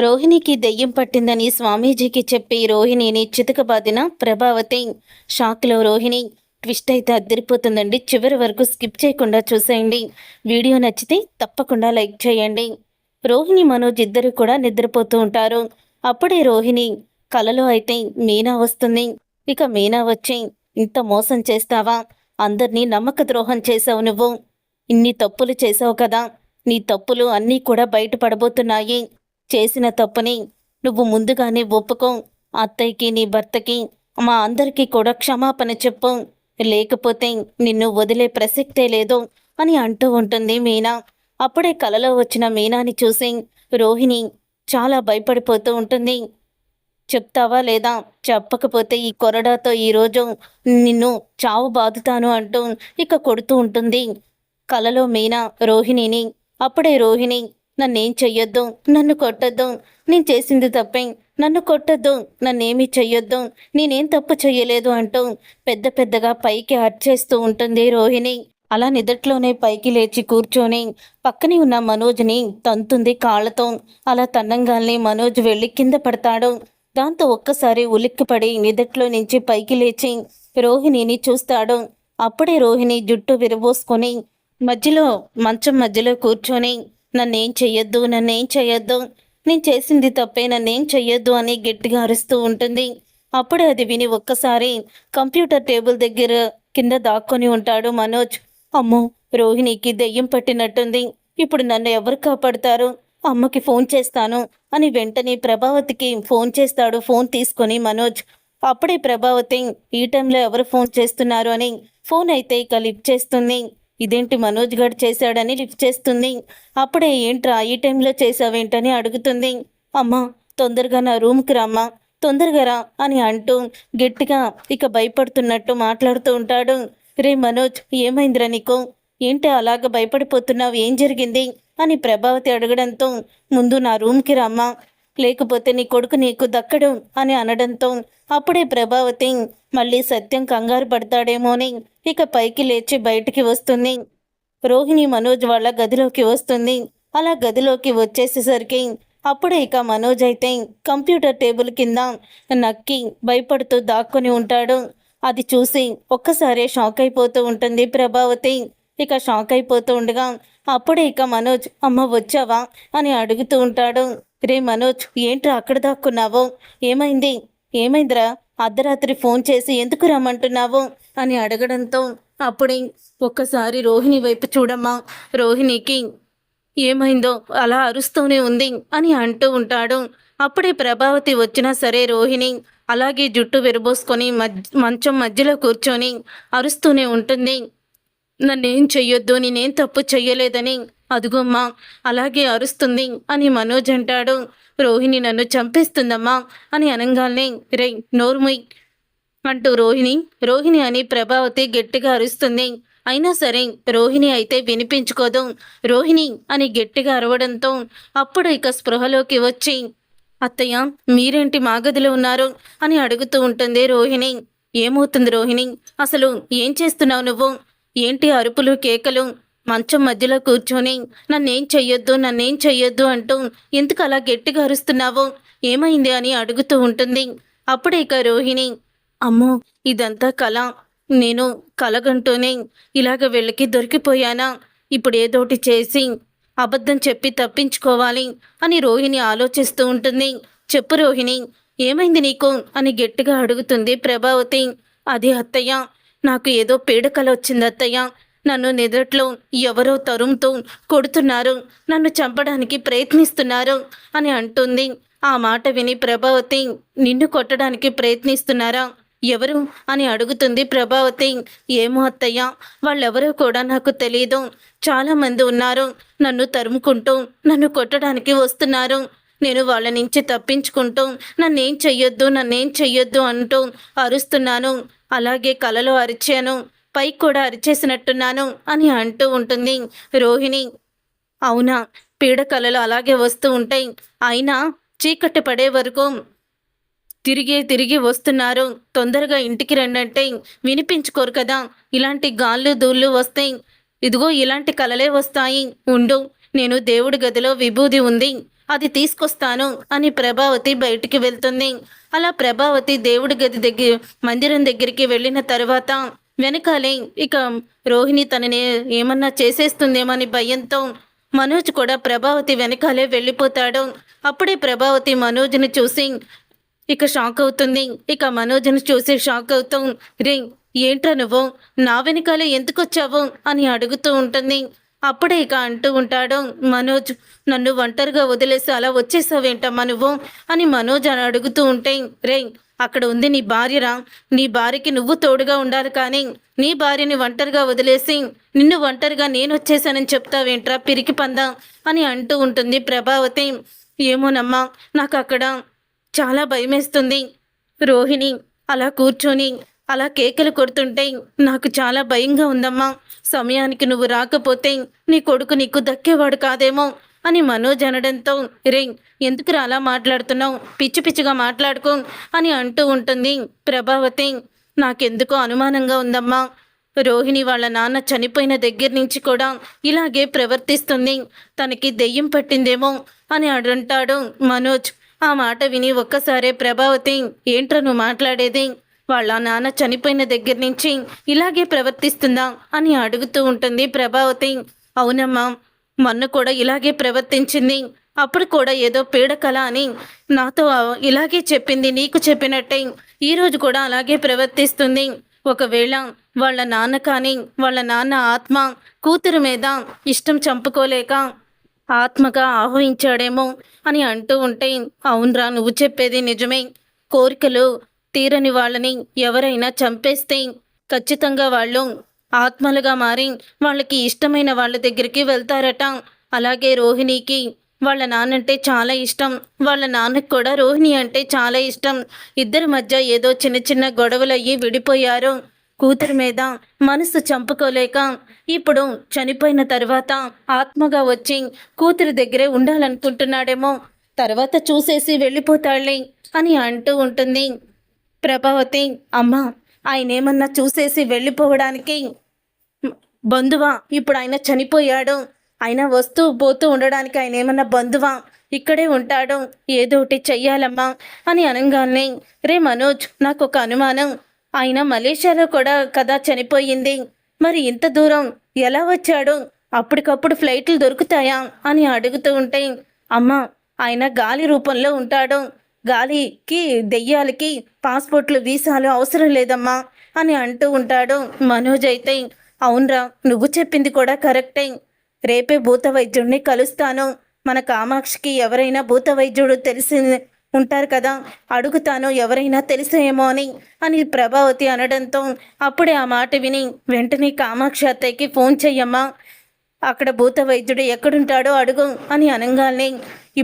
రోహిణికి దెయ్యం పట్టిందని స్వామీజీకి చెప్పి రోహిణిని చితకబాదిన ప్రభావతి. షాక్లో రోహిణి. ట్విస్ట్ అయితే అద్దరిపోతుందండి. చివరి వరకు స్కిప్ చేయకుండా చూసేయండి. వీడియో నచ్చితే తప్పకుండా లైక్ చేయండి. రోహిణి మనోజ్ ఇద్దరు కూడా నిద్రపోతూ ఉంటారు. అప్పుడే రోహిణి కలలో అయితే మీనా వస్తుంది. ఇక మీనా వచ్చి, ఇంత మోసం చేస్తావా? అందరినీ నమ్మక ద్రోహం చేశావు నువ్వు. ఇన్ని తప్పులు చేశావు కదా. నీ తప్పులు అన్నీ కూడా బయటపడబోతున్నాయి. చేసిన తప్పుని నువ్వు ముందుగానే ఒప్పుకో. అత్తయ్యకి, నీ భర్తకి, మా అందరికీ కూడా క్షమాపణ చెప్పు. లేకపోతే నిన్ను వదిలే ప్రసక్తే లేదు అని అంటూ ఉంటుంది మీనా. అప్పుడే కలలో వచ్చిన మీనాని చూసి రోహిణి చాలా భయపడిపోతూ ఉంటుంది. చెప్తావా లేదా? చెప్పకపోతే ఈ కొరడాతో ఈరోజు నిన్ను చావు బాదుతాను అంటూ ఇక కొడుతూ ఉంటుంది కలలో మీనా రోహిణిని. అప్పుడే రోహిణి, నన్నేం చెయ్యొద్దు, నన్ను కొట్టొద్దు, నేను చేసింది తప్పే, నన్ను కొట్టొద్దు, నన్నేమీ చెయ్యొద్దు, నేనేం తప్పు చెయ్యలేదు అంటూ పెద్ద పెద్దగా పైకి అర్చేస్తూ ఉంటుంది రోహిణి. అలా నిదట్లోనే పైకి లేచి కూర్చొని పక్కనే ఉన్న మనోజ్ని తంతుంది కాళ్ళతో. అలా తన్నంగాల్ని మనోజ్ వెళ్ళి కింద పడతాడు. దాంతో ఒక్కసారి ఉలిక్కిపడి నిదట్లో నుంచి పైకి లేచి రోహిణిని చూస్తాడు. అప్పుడే రోహిణి జుట్టు విరబోసుకొని మంచం మధ్యలో కూర్చొని, నన్నేం చెయ్యొద్దు, నన్నేం చెయ్యొద్దు, నేను చేసింది తప్పే, నన్నేం చెయ్యొద్దు అని గట్టిగా అరుస్తూ ఉంటుంది. అప్పుడే అది విని ఒక్కసారి కంప్యూటర్ టేబుల్ దగ్గర కింద దాక్కొని ఉంటాడు మనోజ్. అమ్మో, రోహిణికి దెయ్యం పట్టినట్టుంది. ఇప్పుడు నన్ను ఎవరు కాపాడుతారు? అమ్మకి ఫోన్ చేస్తాను అని వెంటనే ప్రభావతికి ఫోన్ చేస్తాడు. ఫోన్ తీసుకొని మనోజ్. అప్పుడే ప్రభావతి, ఈ టైంలో ఎవరు ఫోన్ చేస్తున్నారు అని ఫోన్ అయితే ఇక లిఫ్ట్ చేస్తుంది. ఇదేంటి మనోజ్ గడ్ చేశాడని లిఫ్ట్ చేస్తుంది. అప్పుడే, ఏంట్రా ఈ టైంలో చేసావేంటని అడుగుతుంది. అమ్మా, తొందరగా నా రూమ్కి రామ్మా, తొందరగా రా అని అంటూ గట్టిగా ఇక భయపడుతున్నట్టు మాట్లాడుతూ ఉంటాడు. రే మనోజ్, ఏమైందిరా నీకు? ఏంటి అలాగ భయపడిపోతున్నావు? ఏం జరిగింది అని ప్రభావతి అడగడంతో, ముందు నా రూమ్కి రామ్మా, లేకపోతే నీ కొడుకు నీకు దక్కడు అని అనడంతో అప్పుడే ప్రభావతి మళ్ళీ సత్యం కంగారు పడతాడేమోని ఇక పైకి లేచి బయటికి వస్తుంది. రోహిణి మనోజ్ వాళ్ళ గదిలోకి వస్తుంది. అలా గదిలోకి వచ్చేసేసరికి అప్పుడే ఇక మనోజ్ అయితే కంప్యూటర్ టేబుల్ కింద నక్కి భయపడుతూ దాక్కుని ఉంటాడు. అది చూసి ఒక్కసారే షాక్ అయిపోతూ ఉంటుంది ప్రభావతి. ఇక షాక్ అయిపోతూ ఉండగా అప్పుడే ఇక మనోజ్, అమ్మ వచ్చావా అని అడుగుతూ ఉంటాడు. రే మనోజ్, ఏంట్రా అక్కడ దాక్కున్నావు? ఏమైంది? ఏమైందిరా? అర్ధరాత్రి ఫోన్ చేసి ఎందుకు రమ్మంటున్నావు అని అడగడంతో అప్పుడే ఒక్కసారి రోహిణి వైపు చూడమ్మా, రోహిణికి ఏమైందో అలా అరుస్తూనే ఉంది అని అంటూ ఉంటాడు. అప్పుడే ప్రభావతి వచ్చినా సరే రోహిణి అలాగే జుట్టు విరబోసుకొని మంచం మధ్యలో కూర్చొని అరుస్తూనే ఉంటుంది. నన్నేం చెయ్యొద్దు, నేనేం తప్పు చెయ్యలేదని అదుగోమ్మా అలాగే అరుస్తుంది అని మనోజ్ అంటాడు. రోహిణి నన్ను చంపేస్తుందమ్మా అని అనగానే, రే నోర్ముయ్ అంటూ రోహిణి అని ప్రభావతి గట్టిగా అరుస్తుంది. అయినా సరే రోహిణి అయితే వినిపించుకోదు. రోహిణి అని గట్టిగా అరవడంతో అప్పుడు ఇక స్పృహలోకి వచ్చి, అత్తయ్య మీరేంటి మా గదిలో ఉన్నారు అని అడుగుతూ ఉంటుంది రోహిణి. ఏమవుతుంది రోహిణి? అసలు ఏం చేస్తున్నావు నువ్వు? ఏంటి అరుపులు కేకలు? మంచం మధ్యలో కూర్చొని నన్నేం చెయ్యొద్దు అంటూ ఎందుకు అలా గట్టిగా అరుస్తున్నావు? ఏమైంది అని అడుగుతూ ఉంటుంది. అప్పుడే ఇక రోహిణి, అమ్మో ఇదంతా కళ, నేను కలగంటూనే ఇలాగ వెళ్ళకి దొరికిపోయానా? ఇప్పుడు ఏదోటి చేసి అబద్ధం చెప్పి తప్పించుకోవాలి అని రోహిణి ఆలోచిస్తూ ఉంటుంది. చెప్పు రోహిణి, ఏమైంది నీకు అని గట్టిగా అడుగుతుంది ప్రభావతి. అది అత్తయ్య, నాకు ఏదో పీడకల వచ్చింది అత్తయ్య. నన్ను నిద్రట్లో ఎవరో తరుముతూ కొడుతున్నారు, నన్ను చంపడానికి ప్రయత్నిస్తున్నారు అని అంటుంది. ఆ మాట విని ప్రభావతి, నిన్ను కొట్టడానికి ప్రయత్నిస్తున్నారా? ఎవరు అని అడుగుతుంది ప్రభావతి. ఏమో అత్తయ్య, వాళ్ళెవరో కూడా నాకు తెలీదు. చాలామంది ఉన్నారు, నన్ను తరుముకుంటూ నన్ను కొట్టడానికి వస్తున్నారు. నేను వాళ్ళ నుంచి తప్పించుకుంటూ నన్నేం చెయ్యొద్దు అంటూ అరుస్తున్నాను. అలాగే కలలో అరిచాను, పైకి కూడా అరిచేసినట్టున్నాను అని అంటూ ఉంటుంది రోహిణి. అవునా, పీడ కలలు అలాగే వస్తూ ఉంటాయి. అయినా చీకటి పడే వరకు తిరిగి వస్తున్నారు. తొందరగా ఇంటికి రండంటే వినిపించుకోరు కదా. ఇలాంటి గాళ్ళు దూళ్ళు వస్తాయి. ఇదిగో ఇలాంటి కలలే వస్తాయి. ఉండు, నేను దేవుడి గదిలో విభూది ఉంది, అది తీసుకొస్తాను అని ప్రభావతి బయటికి వెళ్తుంది. అలా ప్రభావతి దేవుడి గది దగ్గర మందిరం దగ్గరికి వెళ్ళిన తర్వాత వెనకాలే ఇక రోహిణి తనని ఏమన్నా చేసేస్తుందేమని భయంతో మనోజ్ కూడా ప్రభావతి వెనకాలే వెళ్ళిపోతాడు. అప్పుడే ప్రభావతి మనోజ్ని చూసి ఇక షాక్ అవుతుంది. ఇక మనోజ్ని చూసి షాక్ అవుతూ, రే ఏంట్రా నువ్వు నా వెనకాలే ఎందుకొచ్చావు అని అడుగుతూ ఉంటుంది. అప్పుడే ఇక అంటూ ఉంటాడు మనోజ్, నన్ను ఒంటరిగా వదిలేసి అలా వచ్చేసావేంటమ్మా నువ్వు అని మనోజ్ అని అడుగుతూ ఉంటే, రే అక్కడ ఉంది నీ భార్యరా, నీ భార్యకి నువ్వు తోడుగా ఉండాలి కానీ నీ భార్యని ఒంటరిగా వదిలేసి నిన్ను ఒంటరిగా నేను వచ్చేసానని చెప్తావేంట్రా పిరికి పందా అని అంటూ ఉంటుంది ప్రభావతి. ఏమోనమ్మా నాకు అక్కడ చాలా భయమేస్తుంది. రోహిణి అలా కూర్చొని అలా కేకలు కొడుతుంటే నాకు చాలా భయంగా ఉందమ్మా. సమయానికి నువ్వు రాకపోతే నీ కొడుకు నీకు దక్కేవాడు కాదేమో అని మనోజ్ అనడంతో, రే ఎందుకురా అలా మాట్లాడుతున్నావు, పిచ్చి పిచ్చిగా మాట్లాడుకో అని అంటూ ఉంటుంది ప్రభావతి. నాకెందుకో అనుమానంగా ఉందమ్మా, రోహిణి వాళ్ళ నాన్న చనిపోయిన దగ్గర నుంచి కూడా ఇలాగే ప్రవర్తిస్తుంది, తనకి దెయ్యం పట్టిందేమో అని అంటాడు మనోజ్. ఆ మాట విని ఒక్కసారే ప్రభావతి, ఏంట్రా నువ్వు మాట్లాడేది, వాళ్ళ నాన్న చనిపోయిన దగ్గర నుంచి ఇలాగే ప్రవర్తిస్తుందా అని అడుగుతూ ఉంటుంది ప్రభావతి. అవునమ్మా, మొన్న కూడా ఇలాగే ప్రవర్తించింది, అప్పుడు కూడా ఏదో పీడకల అని నాతో ఇలాగే చెప్పింది, నీకు చెప్పినట్టే ఈరోజు కూడా అలాగే ప్రవర్తిస్తుంది. ఒకవేళ వాళ్ళ నాన్న కానీ వాళ్ళ నాన్న ఆత్మ కూతురు మీద ఇష్టం చంపుకోలేక ఆత్మగా ఆహ్వానించాడేమో అని అంటూ ఉంటే, అవునరా నువ్వు చెప్పేది నిజమే, కోరికలు తీరని వాళ్ళని ఎవరైనా చంపేస్తే ఖచ్చితంగా వాళ్ళు ఆత్మలుగా మారి వాళ్ళకి ఇష్టమైన వాళ్ళ దగ్గరికి వెళ్తారట. అలాగే రోహిణికి వాళ్ళ నాన్నంటే చాలా ఇష్టం, వాళ్ళ నాన్నకు కూడా రోహిణి అంటే చాలా ఇష్టం. ఇద్దరి మధ్య ఏదో చిన్న చిన్న గొడవలయ్యి విడిపోయారు. కూతురి మీద మనసు చంపుకోలేక ఇప్పుడు చనిపోయిన తర్వాత ఆత్మగా వచ్చి కూతురి దగ్గరే ఉండాలనుకుంటున్నాడేమో, తర్వాత చూసేసి వెళ్ళిపోతాడులే అని అంటూ ఉంటుంది ప్రభావతి. అమ్మ, ఆయన ఏమన్నా చూసేసి వెళ్ళిపోవడానికి బంధువా? ఇప్పుడు ఆయన చనిపోయాడు, ఆయన వస్తూ పోతూ ఉండడానికి ఆయన ఏమన్నా బంధువా? ఇక్కడే ఉంటాడు, ఏదో ఒకటి చెయ్యాలమ్మా అని అనగానే, రే మనోజ్ నాకు ఒక అనుమానం, ఆయన మలేషియాలో కూడా కదా చనిపోయింది, మరి ఇంత దూరం ఎలా వచ్చాడు, అప్పటికప్పుడు ఫ్లైట్లు దొరుకుతాయా అని అడుగుతూ ఉంటే, అమ్మ ఆయన గాలి రూపంలో ఉంటాడు, గాలికి దెయ్యాలకి పాస్పోర్ట్లు వీసాలు అవసరం లేదమ్మా అని అంటూ ఉంటాడు మనోజ్. అయితే అవునరా నువ్వు చెప్పింది కూడా కరెక్టే, రేపే భూత వైద్యుడిని కలుస్తాను, మన కామాక్షికి ఎవరైనా భూత వైద్యుడు తెలిసి ఉంటారు కదా, అడుగుతాను ఎవరైనా తెలిసేమో అని ప్రభావతి అనడంతో అప్పుడే ఆ మాట విని వెంటనే కామాక్షి అత్తయ్యకి ఫోన్ చెయ్యమ్మా, అక్కడ భూత వైద్యుడు ఎక్కడుంటాడో అడుగు అని అనగానే,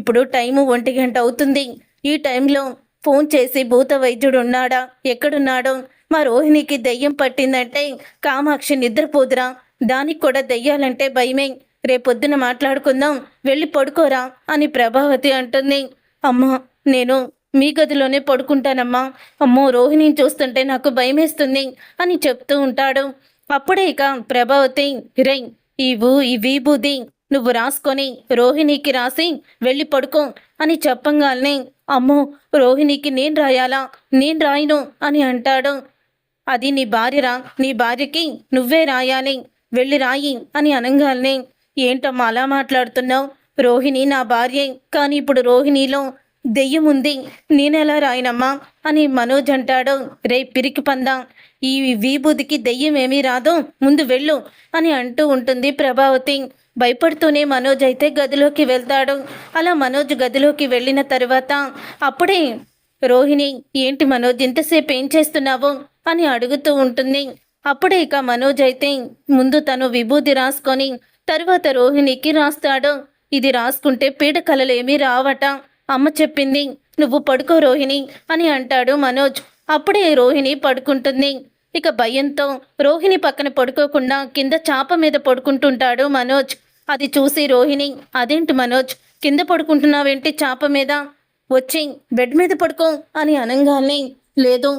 ఇప్పుడు టైము 1 గంట అవుతుంది, ఈ టైంలో ఫోన్ చేసి భూత వైద్యుడు ఉన్నాడా ఎక్కడున్నాడో, మా రోహిణికి దెయ్యం పట్టిందంటే కామాక్షి నిద్రపోదురా, దానికి కూడా దెయ్యాలంటే భయమే, రేపొద్దున మాట్లాడుకుందాం, వెళ్ళి పడుకోరా అని ప్రభావతి అంటుంది. అమ్మా నేను మీ గదిలోనే పడుకుంటానమ్మా, అమ్మో రోహిణిని చూస్తుంటే నాకు భయమేస్తుంది అని చెప్తూ ఉంటాడు. అప్పుడే ఇక ప్రభావతి, రై ఈ విభూది నువ్వు రాసుకొని రోహిణికి రాసి వెళ్ళి పడుకో అని చెప్పంగానే, అమ్మో రోహిణికి నేను రాయాలా, నేను రాయను అని అంటాడు. అది నీ భార్యరా, నీ భార్యకి నువ్వే రాయాలి, వెళ్ళి రాయి అని అనగానే, ఏంటమ్మా అలా మాట్లాడుతున్నావు, రోహిణి నా భార్యే, కానీ ఇప్పుడు రోహిణిలో దెయ్యం ఉంది, నేనెలా రాయనమ్మా అని మనోజ్ అంటాడు. రే పిరికి పందా, ఈ విభూదికి దెయ్యం ఏమీ రాదు, ముందు వెళ్ళు అని అంటూ ఉంటుంది ప్రభావతి. భయపడుతూనే మనోజ్ అయితే గదిలోకి వెళ్తాడు. అలా మనోజ్ గదిలోకి వెళ్ళిన తర్వాత అప్పుడే రోహిణి, ఏంటి మనోజ్ ఇంతసేపు ఏం చేస్తున్నావు అని అడుగుతూ ఉంటుంది. అప్పుడే ఇక మనోజ్ అయితే ముందు తను విభూది రాసుకొని తర్వాత రోహిణికి రాస్తాడు. ఇది రాసుకుంటే పీడకలలేమీ రావట, అమ్మ చెప్పింది, నువ్వు పడుకో రోహిణి అని అంటాడు మనోజ్. అప్పుడే రోహిణి పడుకుంటుంది. ఇక భయంతో రోహిణి పక్కన పడుకోకుండా కింద చాప మీద పడుకుంటుంటాడు మనోజ్. అది చూసి రోహిణి, అదేంటి మనోజ్ కింద పడుకుంటున్నావేంటి చాప మీద, వచ్చి బెడ్ మీద పడుకో అని అనగానే, లేదు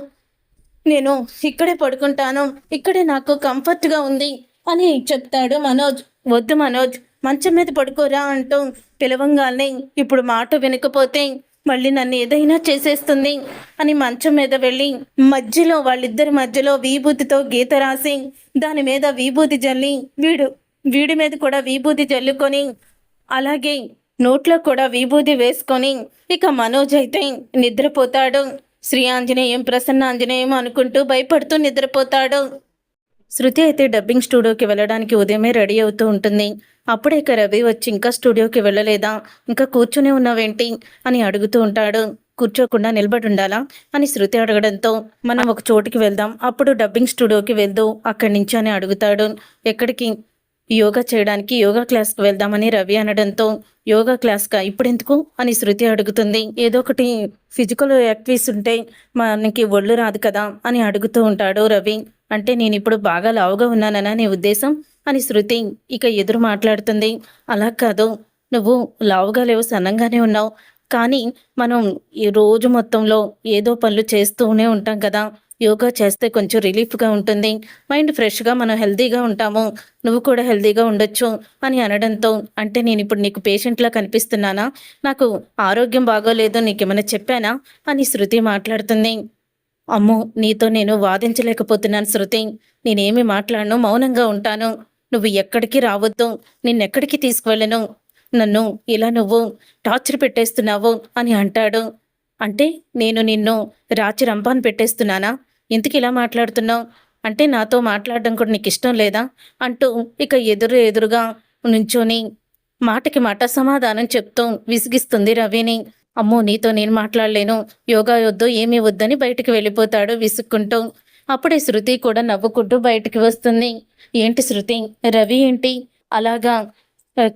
నేను ఇక్కడే పడుకుంటాను, ఇక్కడే నాకు కంఫర్ట్గా ఉంది అని చెప్తాడు మనోజ్. వద్దు మనోజ్, మంచం మీద పడుకోరా అంటూ పిలవంగానే ఇప్పుడు మాట వినకపోతే మళ్ళీ నన్ను ఏదైనా చేసేస్తుంది అని మంచం మీద వెళ్ళి మధ్యలో వాళ్ళిద్దరి మధ్యలో విభూతితో గీత రాసి దాని మీద విభూతి జల్లి వీడి మీద కూడా విభూతి జల్లుకొని అలాగే నోట్లో కూడా విభూతి వేసుకొని ఇక మనోజ్ అయితే నిద్రపోతాడు. శ్రీ ఆంజనేయం ప్రసన్న ఆంజనేయం అనుకుంటూ భయపడుతూ నిద్రపోతాడు. శృతి అయితే డబ్బింగ్ స్టూడియోకి వెళ్ళడానికి ఉదయమే రెడీ అవుతూ ఉంటుంది. అప్పుడే ఇక రవి వచ్చి ఇంకా స్టూడియోకి వెళ్ళలేదా, ఇంకా కూర్చునే ఉన్నావేంటి అని అడుగుతూ ఉంటాడు. కూర్చోకుండా నిలబడి ఉండాలా అని శృతి అడగడంతో మనం ఒక చోటుకి వెళ్దాం, అప్పుడు డబ్బింగ్ స్టూడియోకి వెళ్దాం అక్కడి నుంచి అని అడుగుతాడు. ఎక్కడికి? యోగా చేయడానికి యోగా క్లాస్కి వెళ్దామని రవి అనడంతో యోగా క్లాస్కా ఇప్పుడెందుకు అని శృతి అడుగుతుంది. ఏదో ఒకటి ఫిజికల్ యాక్టివిటీస్ ఉంటే మనకి ఒళ్ళు రాదు కదా అని అడుగుతూ ఉంటాడు రవి. అంటే నేను ఇప్పుడు బాగా లావుగా ఉన్నాననా నీ ఉద్దేశం అని శృతి ఇక ఎదురు మాట్లాడుతుంది. అలా కాదు, నువ్వు లావుగా లేవు, సన్నంగానే ఉన్నావు, కానీ మనం ఈ రోజు మొత్తంలో ఏదో పనులు చేస్తూనే ఉంటాం కదా, యోగా చేస్తే కొంచెం రిలీఫ్గా ఉంటుంది, మైండ్ ఫ్రెష్గా మనం హెల్తీగా ఉంటాము, నువ్వు కూడా హెల్తీగా ఉండొచ్చు అని అనడంతో అంటే నేను ఇప్పుడు నీకు పేషెంట్లా కనిపిస్తున్నానా, నాకు ఆరోగ్యం బాగోలేదు, నీకేమైనా చెప్పానా అని శృతి మాట్లాడుతుంది. అమ్మో, నీతో నేను వాదించలేకపోతున్నాను శృతి, నేనేమి మాట్లాడను, మౌనంగా ఉంటాను, నువ్వు ఎక్కడికి రావద్దు, నిన్నెక్కడికి తీసుకువెళ్ళను, నన్ను ఇలా నువ్వు టార్చర్ పెట్టేస్తున్నావు అని అంటాడు. అంటే నేను నిన్ను రాచి రంపాన్ని పెట్టేస్తున్నానా, ఎందుకు ఇలా మాట్లాడుతున్నావు, అంటే నాతో మాట్లాడడం కూడా నీకు ఇష్టం లేదా అంటూ ఇక ఎదురుగా నుంచొని మాటకి మాట సమాధానం చెప్తూ విసిగిస్తుంది రవిని. అమ్మో, నీతో నేను మాట్లాడలేను, యోగా వద్దు ఏమీ వద్దని బయటికి వెళ్ళిపోతాడు విసుక్కుంటూ. అప్పుడే శృతి కూడా నవ్వుకుంటూ బయటికి వస్తుంది. ఏంటి శృతి, రవి ఏంటి అలాగా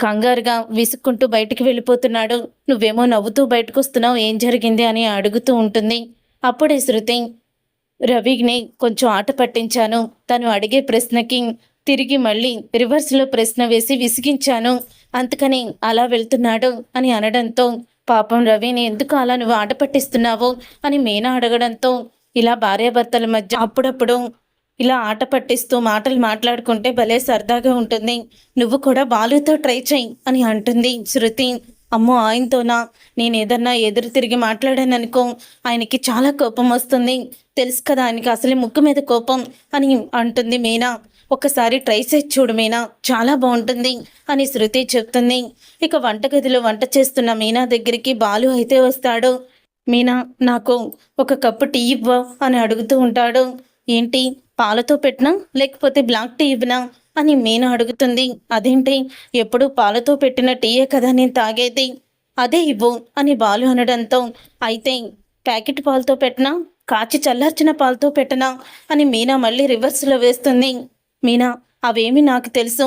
కంగారుగా విసుక్కుంటూ బయటికి వెళ్ళిపోతున్నాడు, నువ్వేమో నవ్వుతూ బయటకు వస్తున్నావు, ఏం జరిగింది అని అడుగుతూ ఉంటుంది. అప్పుడే శృతి, రవిని కొంచెం ఆట పట్టించాను, తను అడిగే ప్రశ్నకి తిరిగి మళ్ళీ రివర్స్లో ప్రశ్న వేసి విసిగించాను, అందుకని అలా వెళ్తున్నాడు అని అనడంతో పాపం రవిని ఎందుకు అలా నువ్వు ఆట పట్టిస్తున్నావు అని మీనా అడగడంతో ఇలా భార్యాభర్తల మధ్య అప్పుడప్పుడు ఇలా ఆట పట్టిస్తూ మాటలు మాట్లాడుకుంటే భలే సరదాగా ఉంటుంది, నువ్వు కూడా బాలుతో ట్రై చెయ్యి అని అంటుంది శృతి. అమ్మో, ఆయనతోనా, నేను ఏదన్నా ఎదురు తిరిగి మాట్లాడాననుకో ఆయనకి చాలా కోపం వస్తుంది, తెలుసు కదా ఆయనకి అసలే ముక్కు మీద కోపం అని అంటుంది మీనా. ఒకసారి ట్రై చేసి చూడు మీనా, చాలా బాగుంటుంది అని శృతి చెప్తుంది. ఇక వంటగదిలో వంట చేస్తున్న మీనా దగ్గరికి బాలు అయితే వస్తాడు. మీనా, నాకు ఒక కప్పు టీ ఇవ్వ అని అడుగుతూ ఉంటాడు. ఏంటి, పాలతో పెట్టినా లేకపోతే బ్లాక్ టీ ఇవ్వనా అని మీనా అడుగుతుంది. అదేంటి, ఎప్పుడు పాలతో పెట్టిన టీయే కదా నేను తాగేది, అదే ఇవ్వు అని బాలు అనడంతో అయితే ప్యాకెట్ పాలతో పెట్టినా కాచి చల్లార్చిన పాలతో పెట్టనా అని మీనా మళ్ళీ రివర్స్లో వేస్తుంది. మీనా, అవేమి నాకు తెలుసు,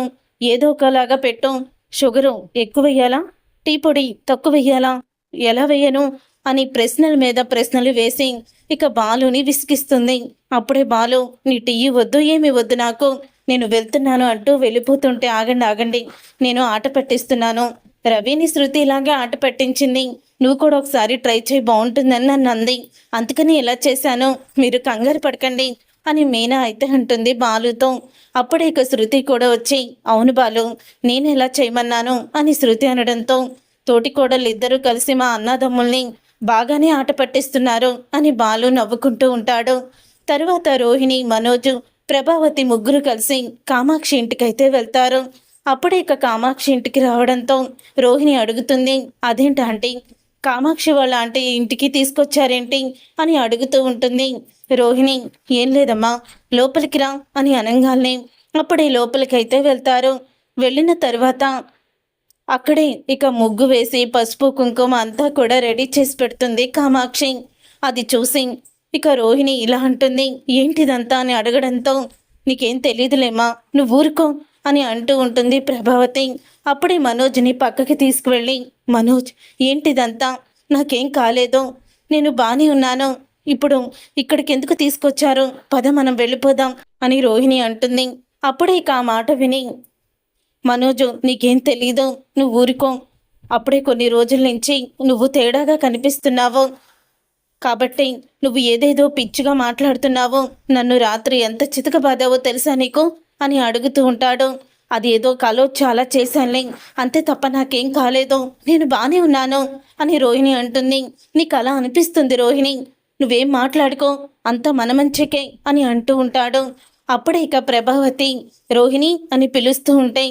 ఏదో ఒకలాగా పెట్టు, షుగరు ఎక్కువ వెయ్యాలా, టీ పొడి తక్కువ వెయ్యాలా, ఎలా వేయను అని ప్రశ్నల మీద ప్రశ్నలు వేసి ఇక బాలుని విసిగిస్తుంది. అప్పుడే బాలు, నీ టీ వద్దు ఏమి వద్దు నాకు, నేను వెళ్తున్నాను అంటూ వెళ్ళిపోతుంటే ఆగండి, నేను ఆట పట్టిస్తున్నాను, రవిని శృతి ఇలాగే ఆట పట్టించింది, నువ్వు కూడా ఒకసారి ట్రై చేయి బాగుంటుందని నన్ను అంది, అందుకని ఇలా చేశాను, మీరు కంగారు పడకండి అని మీనా అయితే అంటుంది బాలుతో. అప్పుడే ఇక శృతి కూడా వచ్చి అవును బాలు, నేను ఎలా చేయమన్నాను అని శృతి అనడంతో తోటి కోడలు ఇద్దరూ కలిసి మా అన్నదమ్ముల్ని బాగానే ఆట పట్టిస్తున్నారు అని బాలు నవ్వుకుంటూ ఉంటాడు. తరువాత రోహిణి, మనోజు, ప్రభావతి ముగ్గురు కలిసి కామాక్షి ఇంటికైతే వెళ్తారు. అప్పుడే ఇక కామాక్షి ఇంటికి రావడంతో రోహిణి అడుగుతుంది, అదేంటి ఆంటీ, కామాక్షి వాళ్ళ ఆంటీ ఇంటికి తీసుకొచ్చారేంటి అని అడుగుతూ ఉంటుంది. రోహిణి, ఏం లేదమ్మా, లోపలికి రా అని అనగానే అప్పుడే లోపలికైతే వెళ్తారు. వెళ్ళిన తర్వాత అక్కడే ఇక ముగ్గు వేసి పసుపు కుంకుమ అంతా కూడా రెడీ చేసి పెడుతుంది కామాక్షి. అది చూసి ఇక రోహిణి ఇలా అంటుంది, ఏంటిదంతా అని అడగడంతో నీకేం తెలియదులేమ్మా, నువ్వు ఊరుకో అని అంటూ ఉంటుంది ప్రభావతి. అప్పుడే మనోజ్ని పక్కకి తీసుకువెళ్ళి, మనోజ్ ఏంటిదంతా, నాకేం కాలేదు, నేను బాగానే ఉన్నాను, ఇప్పుడు ఇక్కడికి ఎందుకు తీసుకొచ్చారు, పద మనం వెళ్ళిపోదాం అని రోహిణి అంటుంది. అప్పుడే ఇక ఆ మాట విని మనోజు, నీకేం తెలీదు, నువ్వు ఊరుకో, అప్పుడే కొన్ని రోజుల నుంచి నువ్వు తేడాగా కనిపిస్తున్నావు కాబట్టి నువ్వు ఏదేదో పిచ్చిగా మాట్లాడుతున్నావు, నన్ను రాత్రి ఎంత చితకబాదావో తెలుసా నీకు అని అడుగుతూ ఉంటాడు. అది ఏదో కలొచ్చి అలా చేశానులే, అంతే తప్ప నాకేం కాలేదు, నేను బానే ఉన్నాను అని రోహిణి అంటుంది. నీకు అలా అనిపిస్తుంది రోహిణి, నువ్వేం మాట్లాడుకో, అంతా మన మంచికే అని అంటూ ఉంటాడు. అప్పుడే ఇక ప్రభావతి రోహిణి అని పిలుస్తూ ఉంటే,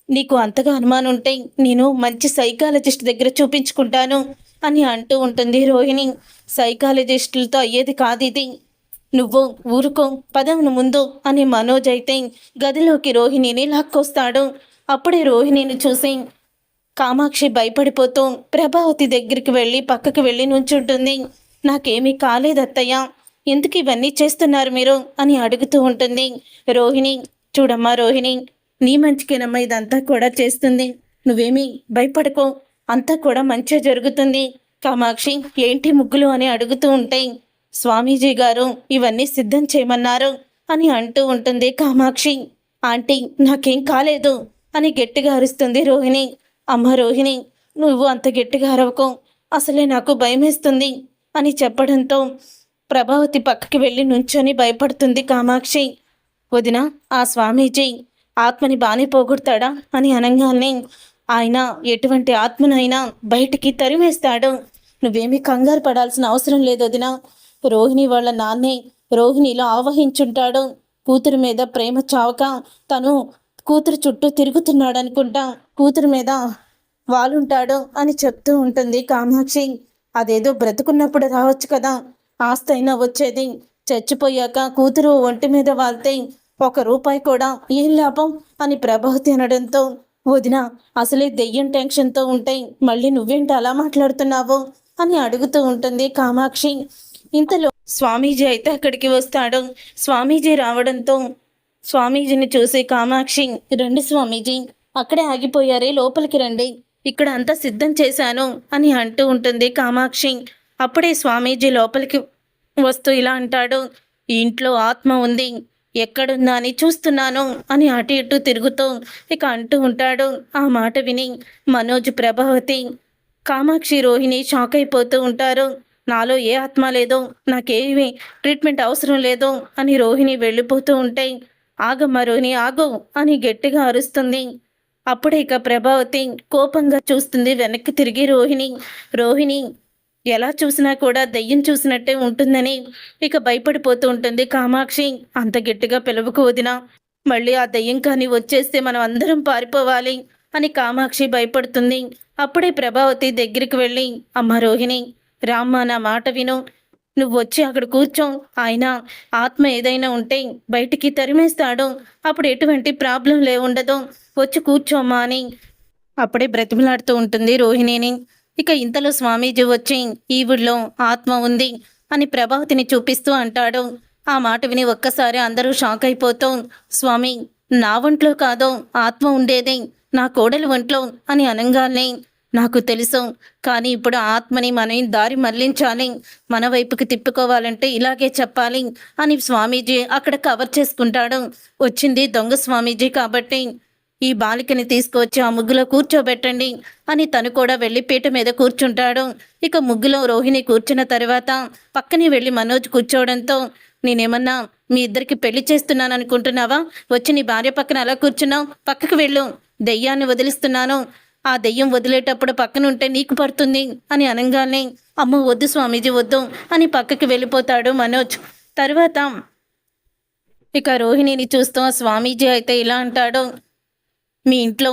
నీకు అంతగా అనుమానం ఉంటే నేను మంచి సైకాలజిస్ట్ దగ్గర చూపించుకుంటాను అని అంటూ ఉంటుంది రోహిణి. సైకాలజిస్టులతో అయ్యేది కాదు ఇది, నువ్వు ఊరుకో, పదవును ముందు అని మనోజ్ అయితే గదిలోకి రోహిణిని లాక్కొస్తాడు. అప్పుడే రోహిణిని చూసి కామాక్షి భయపడిపోతూ ప్రభావతి దగ్గరికి వెళ్ళి పక్కకి వెళ్ళి నుంచుంటుంది. నాకేమీ కాలేదత్తయ్య, ఎందుకు ఇవన్నీ చేస్తున్నారు మీరు అని అడుగుతూ ఉంటుంది. రోహిణి, చూడమ్మా రోహిణి, నీ మంచికేనమ్మా ఇదంతా కూడా చేస్తుంది, నువ్వేమీ భయపడకో, అంతా కూడా మంచిగా జరుగుతుంది. కామాక్షి ఏంటి ముగ్గులు అని అడుగుతూ ఉంటే, స్వామీజీ గారు ఇవన్నీ సిద్ధం చేయమన్నారు అని అంటూ ఉంటుంది కామాక్షి. ఆంటీ నాకేం కాలేదు అని గట్టిగా అరుస్తుంది రోహిణి. అమ్మ రోహిణి, నువ్వు అంత గట్టిగా అరవకో, అసలే నాకు భయమేస్తుంది అని చెప్పడంతో ప్రభావతి పక్కకి వెళ్ళి నుంచొని భయపడుతుంది కామాక్షి. వదిన, ఆ స్వామీజీ ఆత్మని బానే పోగొడతాడా అని అనగానే, ఆయన ఎటువంటి ఆత్మనైనా బయటికి తరిమేస్తాడు, నువ్వేమీ కంగారు పడాల్సిన అవసరం లేదు వదిన. రోహిణి వాళ్ళ నాన్నే రోహిణిలో ఆవహించుంటాడు, కూతురు మీద ప్రేమ చావక తను కూతురు చుట్టూ తిరుగుతున్నాడు అనుకుంటా, కూతురు మీద వాలుంటాడు అని చెప్తూ ఉంటుంది కామాక్షి. అదేదో బ్రతుకున్నప్పుడు రావచ్చు కదా, ఆస్తి అయినా వచ్చేది, చచ్చిపోయాక కూతురు ఒంటి మీద వాళ్తే ₹1 కూడా ఏం లాభం అని ప్రభావతి అనడంతో, వదిన అసలే దెయ్యం టెన్షన్తో ఉంటే మళ్ళీ నువ్వేంటి అలా మాట్లాడుతున్నావు అని అడుగుతూ ఉంటుంది కామాక్షి. ఇంతలో స్వామీజీ అయితే అక్కడికి వస్తాడు. స్వామీజీ రావడంతో స్వామీజీని చూసి కామాక్షి, రండి స్వామీజీ, అక్కడే ఆగిపోయారే, లోపలికి రండి, ఇక్కడ అంతా సిద్ధం చేశాను అని అంటూ ఉంటుంది కామాక్షి. అప్పుడే స్వామీజీ లోపలికి వస్తూ ఇలా అంటాడు, ఈ ఇంట్లో ఆత్మ ఉంది, ఎక్కడుందా అని చూస్తున్నాను అని అటు ఇటు తిరుగుతూ ఇక అంటూ ఉంటాడు. ఆ మాట విని మనోజ్, ప్రభావతి, కామాక్షి, రోహిణి షాక్ అయిపోతూ ఉంటారు. నాలో ఏ ఆత్మ లేదో, నాకేమీ ట్రీట్మెంట్ అవసరం లేదో అని రోహిణి వెళ్ళిపోతూ ఉంటే, ఆగమ్మ రోహిణి ఆగు అని గట్టిగా అరుస్తుంది. అప్పుడే ఇక ప్రభావతి కోపంగా చూస్తుంది వెనక్కి తిరిగి రోహిణి ఎలా చూసినా కూడా దెయ్యం చూసినట్టే ఉంటుందని ఇక భయపడిపోతూ ఉంటుంది కామాక్షి. అంత గట్టిగా పిలవకు వదినా, మళ్ళీ ఆ దెయ్యం కానీ వచ్చేస్తే మనం అందరం పారిపోవాలి అని కామాక్షి భయపడుతుంది. అప్పుడే ప్రభావతి దగ్గరికి వెళ్ళి, అమ్మ రోహిణి, రామ్మ నా మాట విను, నువ్వు వచ్చి అక్కడ కూర్చో, ఆయన ఆత్మ ఏదైనా ఉంటే బయటికి తరిమేస్తాడు, అప్పుడు ఎటువంటి ప్రాబ్లం ఉండదు, వచ్చి కూర్చోమ్మా అని అప్పుడే బ్రతిమలాడుతూ ఉంటుంది రోహిణిని. ఇక ఇంతలో స్వామీజీ వచ్చి ఈ ఊళ్ళో ఆత్మ ఉంది అని ప్రభావతిని చూపిస్తూ అంటాడు. ఆ మాట విని ఒక్కసారి అందరూ షాక్ అయిపోతూ, స్వామి, నా ఒంట్లో కాదో ఆత్మ ఉండేది, నా కోడలి ఒంట్లో అని అనగానే, నాకు తెలుసు, కానీ ఇప్పుడు ఆత్మని మనం దారి మళ్లించాలి, మన వైపుకి తిప్పుకోవాలంటే ఇలాగే చెప్పాలి అని స్వామీజీ అక్కడ కవర్ చేసుకుంటాడు. వచ్చింది దొంగ స్వామీజీ కాబట్టి ఈ బాలికని తీసుకొచ్చి ఆ ముగ్గులో కూర్చోబెట్టండి అని తను కూడా వెళ్ళి పీట మీద కూర్చుంటాడు. ఇక ముగ్గులో రోహిణి కూర్చున్న తర్వాత పక్కనే వెళ్ళి మనోజ్ కూర్చోవడంతో, నేనేమన్నా మీ ఇద్దరికి పెళ్లి చేస్తున్నాను అనుకుంటున్నావా, వచ్చి నీ భార్య పక్కన అలా కూర్చున్నావు, పక్కకు వెళ్ళు, దెయ్యాన్ని వదిలిస్తున్నాను, ఆ దెయ్యం వదిలేటప్పుడు పక్కనుంటే నీకు పడుతుంది అని అనగానే, అమ్మో వద్దు స్వామీజీ వద్దు అని పక్కకి వెళ్ళిపోతాడు మనోజ్. తర్వాత ఇక రోహిణిని చూస్తూ స్వామీజీ అయితే ఇలా అంటాడు, మీ ఇంట్లో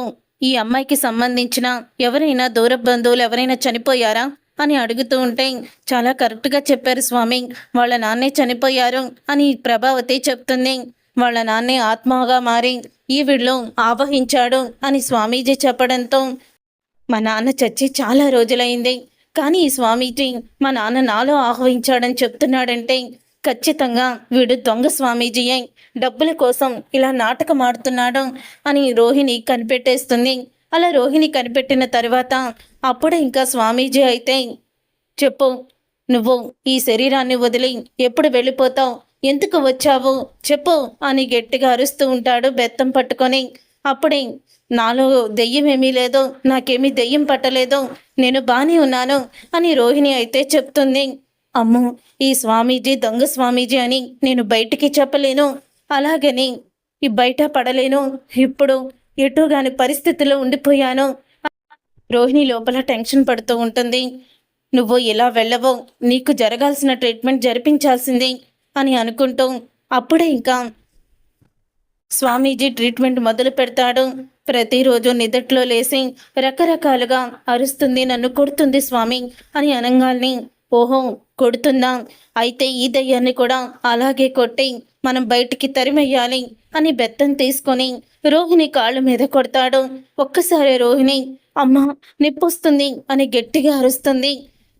ఈ అమ్మాయికి సంబంధించిన ఎవరైనా దూర బంధువులు ఎవరైనా చనిపోయారా అని అడుగుతూ ఉంటే, చాలా కరెక్ట్గా చెప్పారు స్వామి, వాళ్ళ నాన్నే చనిపోయారు అని ప్రభావతి చెప్తుంది. వాళ్ళ నాన్నే ఆత్మగా మారి ఈ వీడిలో ఆవహించాడు అని స్వామీజీ చెప్పడంతో, మా నాన్న చచ్చి చాలా రోజులైంది, కానీ ఈ స్వామీజీ మా నాన్న నాలో ఆహ్వానించాడని చెప్తున్నాడంటే ఖచ్చితంగా వీడు దొంగ స్వామీజీయే, డబ్బుల కోసం ఇలా నాటకం ఆడుతున్నాడు అని రోహిణి కనిపెట్టేస్తుంది. అలా రోహిణి కనిపెట్టిన తర్వాత అప్పుడే ఇంకా స్వామీజీ అయితే, చెప్పు, నువ్వు ఈ శరీరాన్ని వదిలి ఎప్పుడు వెళ్ళిపోతావు, ఎందుకు వచ్చావు చెప్పు అని గట్టిగా అరుస్తూ ఉంటాడు బెత్తం పట్టుకొని. అప్పుడే, నాలో దెయ్యం ఏమీ లేదు, నాకేమీ దెయ్యం పట్టలేదు, నేను బానే ఉన్నాను అని రోహిణి అయితే చెప్తుంది. అమ్మో, ఈ స్వామీజీ దొంగ స్వామీజీ అని నేను బయటికి చెప్పలేను, అలాగని ఈ బయట పడలేను, ఇప్పుడు ఎటుగాని పరిస్థితిలో ఉండిపోయాను. రోహిణి లోపల టెన్షన్ పడుతూ ఉంటుంది. నువ్వు ఇలా వెళ్ళవో, నీకు జరగాల్సిన ట్రీట్మెంట్ జరిపించాల్సింది అని అనుకుంటూ అప్పుడే ఇంకా స్వామీజీ ట్రీట్మెంట్ మొదలు పెడతాడు. ప్రతిరోజు నిదట్లో లేసి రకరకాలుగా అరుస్తుంది, నన్ను కొడుతుంది స్వామి అని అనంగాల్ని, ఓహో కొడుతుందా, అయితే ఈ దయ్యాన్ని కూడా అలాగే కొట్టి మనం బయటికి తరిమెయ్యాలి అని బెత్తం తీసుకొని రోహిణి కాళ్ళ మీద కొడతాడు. ఒక్కసారి రోహిణి అమ్మా నిప్పొస్తుంది అని గట్టిగా అరుస్తుంది.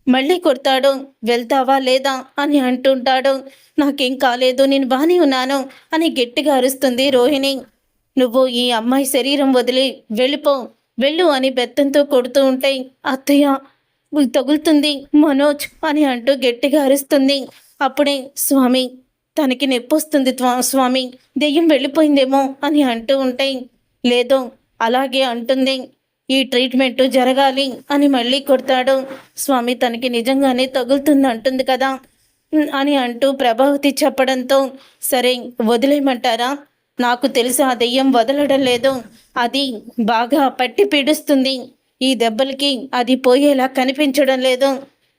మళ్ళీ కొడతాడు. వెళ్తావా లేదా అని అంటుంటాడు. నాకేం కాలేదు, నేను బానే ఉన్నాను అని గట్టిగా అరుస్తుంది రోహిణి. నువ్వు ఈ అమ్మాయి శరీరం వదిలి వెళ్ళిపో, వెళ్ళు అని బెత్తంతో కొడుతూ ఉంటే అత్తయ్య తగులుతుంది మనోజ్ అని అంటూ గట్టిగా అరుస్తుంది. అప్పుడే స్వామి తనకి నొప్పొస్తుంది స్వామి, దెయ్యం వెళ్ళిపోయిందేమో అని అంటూ ఉంటే లేదో అలాగే అంటుంది, ఈ ట్రీట్మెంట్ జరగాలి అని మళ్ళీ కొడతాడు. స్వామి తనకి నిజంగానే తగులుతుంది అంటుంది కదా అని అంటూ ప్రభావతి చెప్పడంతో సరే వదిలేయమంటారా, నాకు తెలిసి ఆ దెయ్యం వదలడం లేదు, అది బాగా పట్టి పీడిస్తుంది, ఈ దెబ్బలకి అది పోయేలా కనిపించడం లేదు,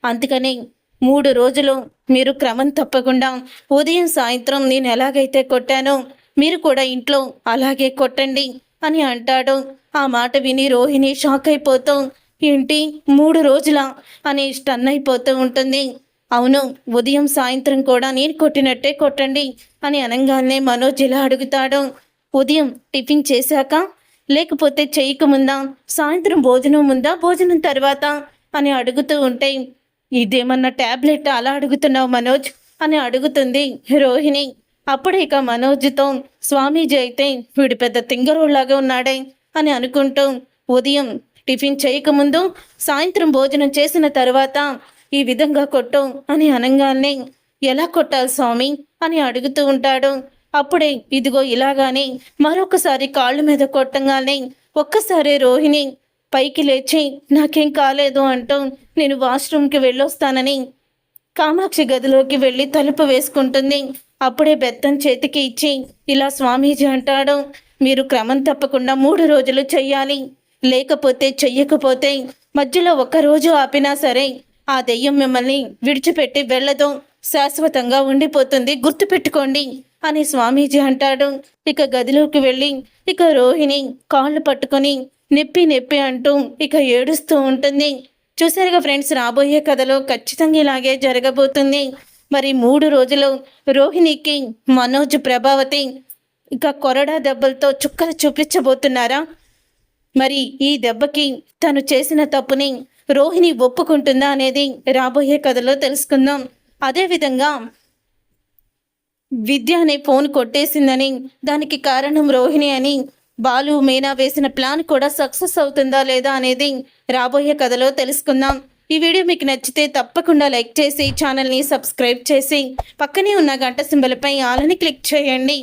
అందుకని 3 రోజులు మీరు క్రమం తప్పకుండా ఉదయం సాయంత్రం నేను ఎలాగైతే కొట్టానో మీరు కూడా ఇంట్లో అలాగే కొట్టండి అని అంటాడు. ఆ మాట విని రోహిణి షాక్ అయిపోతూ ఏంటి 3 రోజులా అని స్టన్ అయిపోతూ ఉంటుంది. అవును, ఉదయం సాయంత్రం కూడా నేను కొట్టినట్టే కొట్టండి అని అనగానే మనోజ్ ఇలా అడుగుతాడు. ఉదయం టిఫిన్ చేశాక, లేకపోతే చేయకముందా, సాయంత్రం భోజనం ముందా, భోజనం తర్వాత అని అడుగుతూ ఉంటే ఇదేమన్నా ట్యాబ్లెట్ అలా అడుగుతున్నావు మనోజ్ అని అడుగుతుంది రోహిణి. అప్పుడే ఇక మనోజ్తో స్వామీజీ అయితే వీడు పెద్ద తింగరోళ్ళలాగా ఉన్నాడే అని అనుకుంటూ ఉదయం టిఫిన్ చేయకముందు, సాయంత్రం భోజనం చేసిన తర్వాత ఈ విధంగా కొట్టు అని అనగానే ఎలా కొట్టాలి స్వామి అని అడుగుతూ ఉంటాడు. అప్పుడే ఇదిగో ఇలాగానే మరొకసారి కాళ్ళ మీద కొట్టంగానే ఒక్కసారి రోహిణి పైకి లేచి నాకేం కాలేదు అంటూ నేను వాష్రూమ్కి వెళ్ళొస్తానని కామాక్షి గదిలోకి వెళ్ళి తలుపు వేసుకుంటుంది. అప్పుడే బెత్తం చేతికి ఇచ్చి ఇలా స్వామీజీ అంటాడు, మీరు క్రమం తప్పకుండా 3 రోజులు చెయ్యాలి, లేకపోతే చెయ్యకపోతే మధ్యలో 1 రోజు ఆపినా సరే ఆ దెయ్యం మిమ్మల్ని విడిచిపెట్టి వెళ్ళదు, శాశ్వతంగా ఉండిపోతుంది, గుర్తుపెట్టుకోండి అని స్వామీజీ అంటాడు. ఇక గదిలోకి వెళ్ళి ఇక రోహిణి కాళ్ళు పట్టుకొని నొప్పి నొప్పి అంటూ ఇక ఏడుస్తూ ఉంటుంది. చూసారుగా ఫ్రెండ్స్, రాబోయే కథలో ఖచ్చితంగా ఇలాగే జరగబోతుంది. మరి 3 రోజులు రోహిణికి మనోజ్ ప్రభావతి ఇక కొరడా దెబ్బలతో చుక్కలు చూపించబోతున్నారా? మరి ఈ దెబ్బకి తను చేసిన తప్పుని రోహిణి ఒప్పుకుంటుందా అనేది రాబోయే కథలో తెలుసుకుందాం. అదేవిధంగా విద్య అనే ఫోన్ కొట్టేసిందని, దానికి కారణం రోహిణి అని బాలు మీనా వేసిన ప్లాన్ కూడా సక్సెస్ అవుతుందా లేదా అనేది రాబోయే కథలో తెలుసుకుందాం. ఈ వీడియో మీకు నచ్చితే తప్పకుండా లైక్ చేసి ఛానల్ని సబ్స్క్రైబ్ చేసి పక్కనే ఉన్న గంట సింబల్పై ఆల్ అని క్లిక్ చేయండి.